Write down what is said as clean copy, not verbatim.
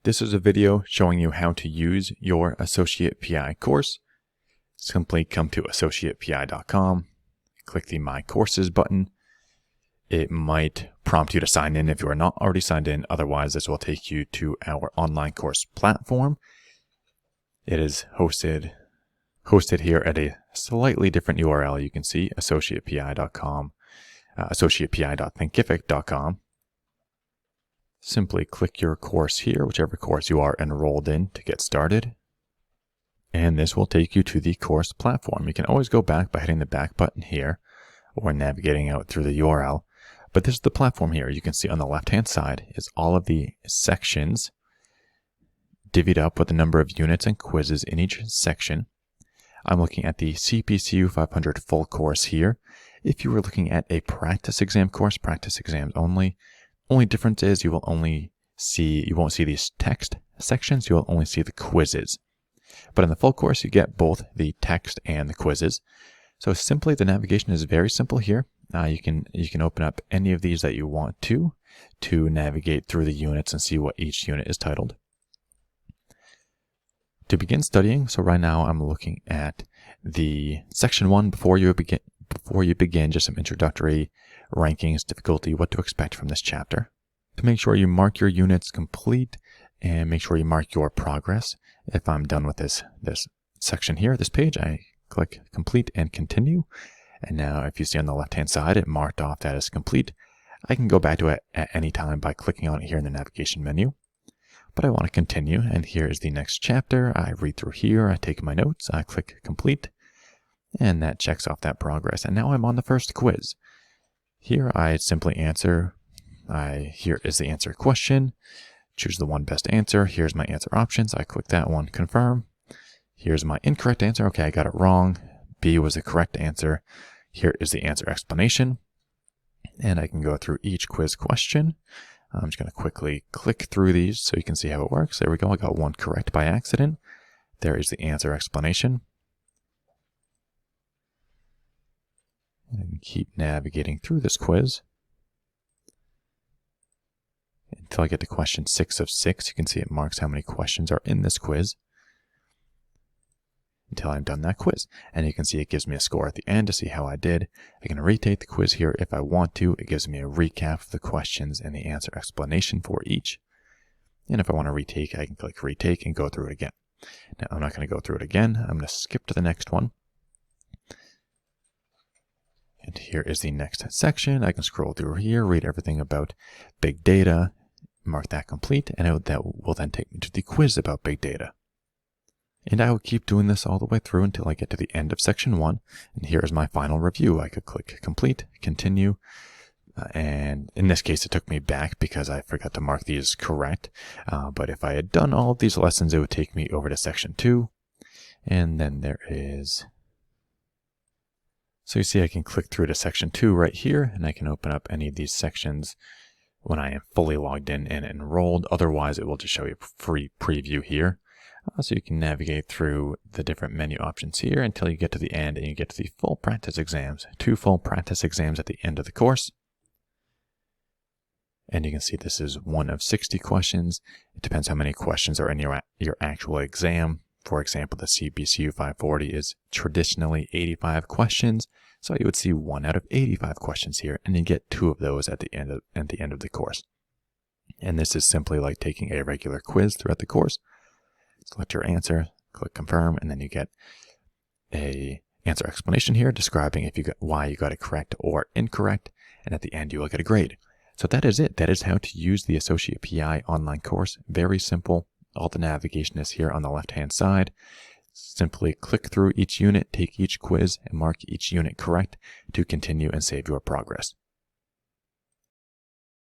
This is a video showing you how to use your Associate PI course. Simply come to AssociatePI.com, click the My Courses button. It might prompt you to sign in if you are not already signed in. Otherwise, this will take you to our online course platform. It is hosted here at a slightly different URL. You can see AssociatePI.com, AssociatePI.thinkific.com. Simply click your course here, whichever course you are enrolled in, to get started. And this will take you to the course platform. You can always go back by hitting the back button here or navigating out through the URL. But this is the platform here. You can see on the left-hand side is all of the sections divvied up with the number of units and quizzes in each section. I'm looking at the CPCU 500 full course here. If you were looking at a practice exam course, practice exams only difference is you won't see these text sections, you will only see the quizzes. But in the full course, you get both the text and the quizzes. So simply, the navigation is very simple here. You can open up any of these that you want to navigate through the units and see what each unit is titled. To begin studying, so right now I'm looking at the section 1 before you begin, just some introductory rankings, difficulty, what to expect from this chapter. To make sure you mark your units complete and make sure you mark your progress. If I'm done with this section here, this page, I click complete and continue. And now if you see on the left-hand side, it marked off that as complete. I can go back to it at any time by clicking on it here in the navigation menu. But I want to continue, and here is the next chapter. I read through here, I take my notes, I click complete, and that checks off that progress. And now I'm on the first quiz. Here I simply answer, here is the answer question, choose the one best answer, here's my answer options, I click that one, confirm. Here's my incorrect answer, okay, I got it wrong, B was the correct answer. Here is the answer explanation, and I can go through each quiz question. I'm just going to quickly click through these so you can see how it works. There we go, I got one correct by accident. There is the answer explanation. And I can keep navigating through this quiz until I get to question 6 of 6. You can see it marks how many questions are in this quiz until I'm done that quiz. And you can see it gives me a score at the end to see how I did. I can retake the quiz here if I want to. It gives me a recap of the questions and the answer explanation for each. And if I want to retake, I can click retake and go through it again. Now, I'm not going to go through it again. I'm going to skip to the next one. And here is the next section. I can scroll through here, read everything about big data, mark that complete, and that will then take me to the quiz about big data. And I will keep doing this all the way through until I get to the end of section 1. And here is my final review. I could click complete, continue, and in this case it took me back because I forgot to mark these correct. But if I had done all of these lessons, it would take me over to section 2. And then there is... So you see I can click through to section 2 right here, and I can open up any of these sections when I am fully logged in and enrolled. Otherwise, it will just show you a free preview here. So you can navigate through the different menu options here until you get to the end and you get to the full practice exams. 2 full practice exams at the end of the course. And you can see this is 1 of 60 questions. It depends how many questions are in your actual exam. For example, the CPCU 540 is traditionally 85 questions. So you would see 1 out of 85 questions here, and you get 2 of those at the end of the course. And this is simply like taking a regular quiz throughout the course. Select your answer, click confirm, and then you get a answer explanation here describing why you got it correct or incorrect, and at the end you will get a grade. So that is it. That is how to use the Associate PI online course. Very simple. All the navigation is here on the left-hand side. Simply click through each unit, take each quiz, and mark each unit correct to continue and save your progress.